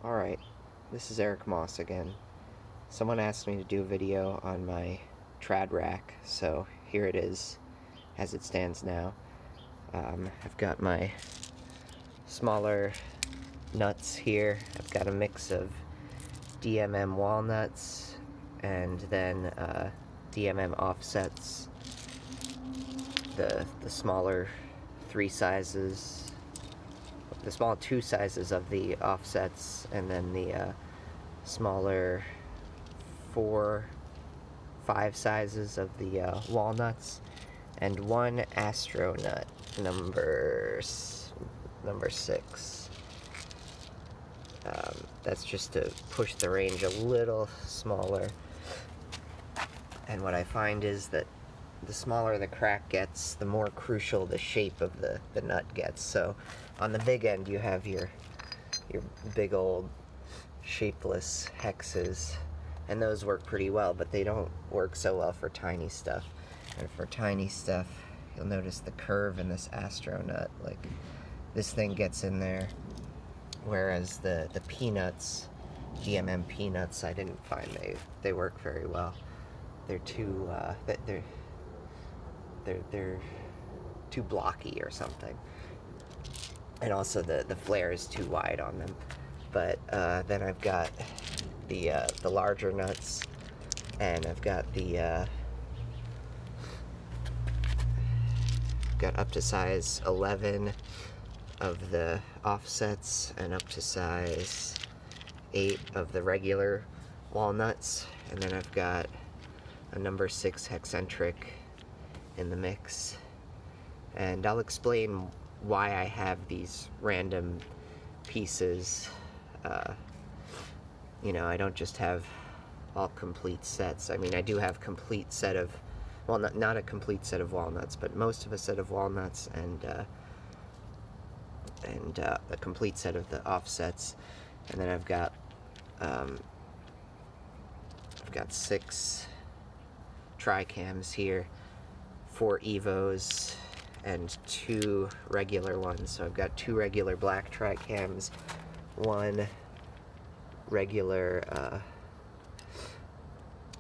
Alright, this is Eric Moss again. Someone asked me to do a video on my trad rack, so here it is as it stands now. I've got my smaller nuts here. I've got a mix of DMM Wallnuts and then DMM offsets, the smaller three sizes, the small two sizes of the offsets, and then the smaller 4, 5 sizes of the walnuts, and one Astro nut, number 6. That's just to push the range a little smaller. And what I find is that the smaller the crack gets, the more crucial the shape of the nut gets. So on the big end you have your big old shapeless hexes, and those work pretty well, but they don't work so well for tiny stuff. And for tiny stuff, you'll notice the curve in this Astro nut, like this thing gets in there, whereas the peanuts, DMM peanuts, I didn't find they work very well. They're too they're too blocky or something, and also the flare is too wide on them. But then I've got the larger nuts, and I've got got up to size 11 of the offsets and up to size 8 of the regular walnuts, and then I've got a number 6 hexcentric in the mix. And I'll explain why I have these random pieces. You know, I don't just have all complete sets. I mean, I do have complete set of, well, not a complete set of walnuts, but most of a set of walnuts, and a complete set of the offsets. And then I've got 6 Tricams here, 4 Evos, and 2 regular ones. So I've got 2 regular black Tricams, 1 regular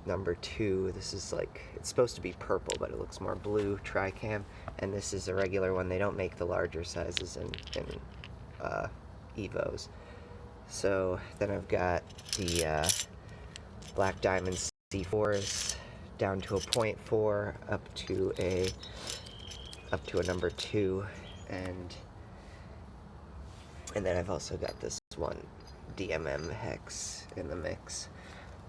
number 2. This is like, it's supposed to be purple, but it looks more blue Tricam, and this is a regular one. They don't make the larger sizes in Evos. So then I've got the black diamond C4s down to a 0.4 up to a number 2, and then I've also got this one DMM hex in the mix.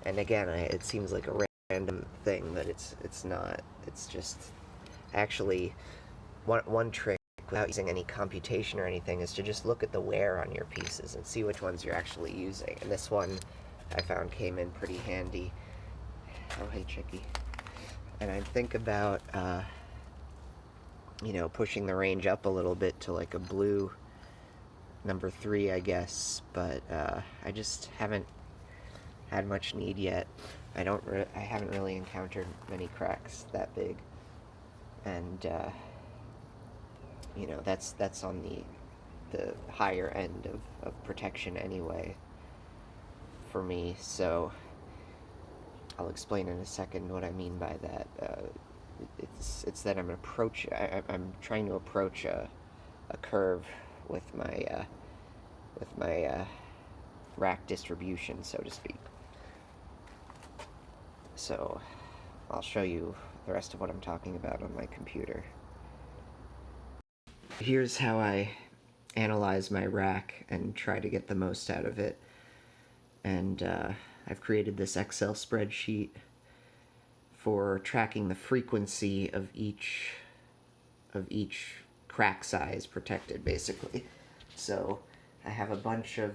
And again, it seems like a random thing, but it's not. It's just actually one trick, without using any computation or anything, is to just look at the wear on your pieces and see which ones you're actually using. And this one I found came in pretty handy. Oh, hey, Chicky. And I think about you know, pushing the range up a little bit to like a blue number 3, I guess, but I just haven't had much need yet. I haven't really encountered many cracks that big, and you know, that's on the higher end of protection anyway for me. So I'll explain in a second what I mean by that. It's that I'm trying to approach a curve with my rack distribution, so to speak. So I'll show you the rest of what I'm talking about on my computer. Here's how I analyze my rack and try to get the most out of it. And I've created this Excel spreadsheet for tracking the frequency of each crack size protected, basically. So I have a bunch of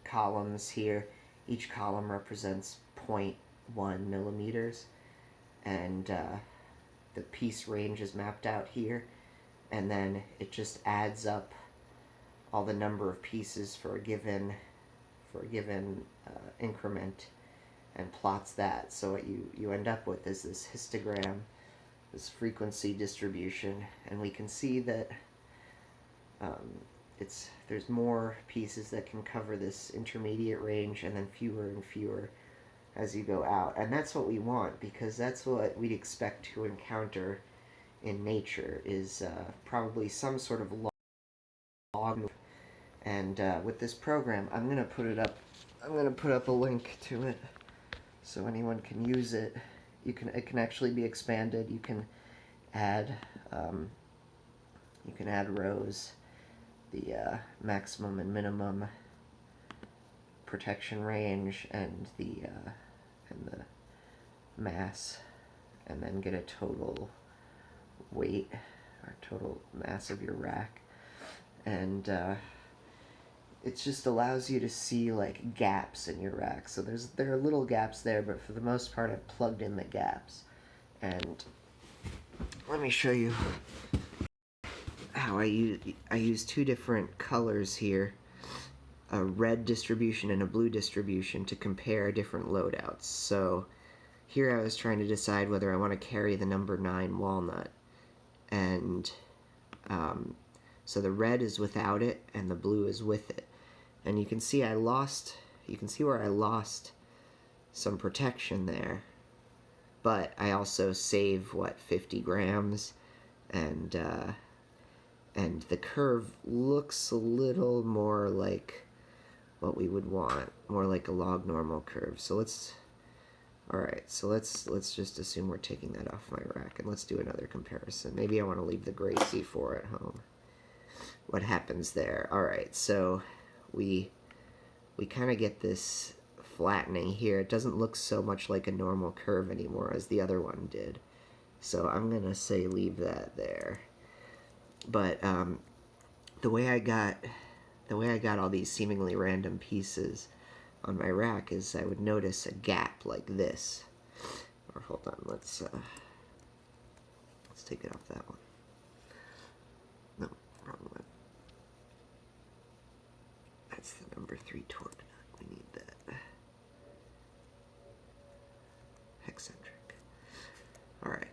columns here. Each column represents 0.1 millimeters, and the piece range is mapped out here, and then it just adds up all the number of pieces for a given increment and plots that. So what you end up with is this histogram, this frequency distribution, and we can see that there's more pieces that can cover this intermediate range, and then fewer and fewer as you go out. And that's what we want, because that's what we'd expect to encounter in nature, is probably some sort of log. And with this program, I'm gonna put up a link to it so anyone can use it. It can actually be expanded. You can add rows, the maximum and minimum protection range, and the mass, and then get a total weight or total mass of your rack. And it just allows you to see like gaps in your rack. So there are little gaps there, but for the most part I've plugged in the gaps. And let me show you how I use two different colors here, a red distribution and a blue distribution, to compare different loadouts. So here I was trying to decide whether I want to carry the number 9 walnut, and so the red is without it and the blue is with it. And you can see where I lost some protection there, but I also save, what, 50 grams, and the curve looks a little more like what we would want, more like a log normal curve. So let's just assume we're taking that off my rack, and let's do another comparison. Maybe I want to leave the gray C4 at home. What happens there? Alright, so we kind of get this flattening here. It doesn't look so much like a normal curve anymore as the other one did. So I'm gonna say leave that there. But the way I got all these seemingly random pieces on my rack is I would notice a gap like this. Or hold on, let's take it off that one. No, wrong one. That's the number 3 torque nut. We need that. Hexcentric. Alright,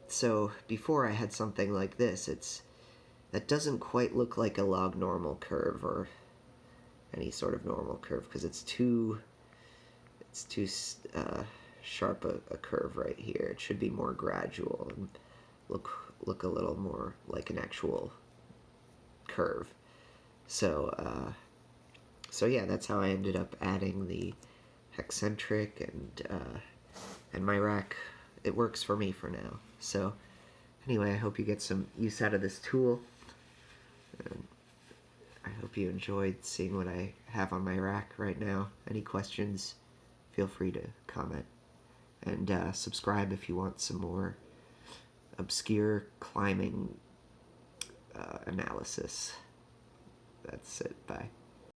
so before I had something like this, that doesn't quite look like a log normal curve or any sort of normal curve, because it's too sharp a curve right here. It should be more gradual and look a little more like an actual curve. So yeah, that's how I ended up adding the hexcentric, and my rack, it works for me for now. So anyway, I hope you get some use out of this tool, and I hope you enjoyed seeing what I have on my rack right now. Any questions, feel free to comment, and subscribe if you want some more obscure climbing analysis. That's it. Bye.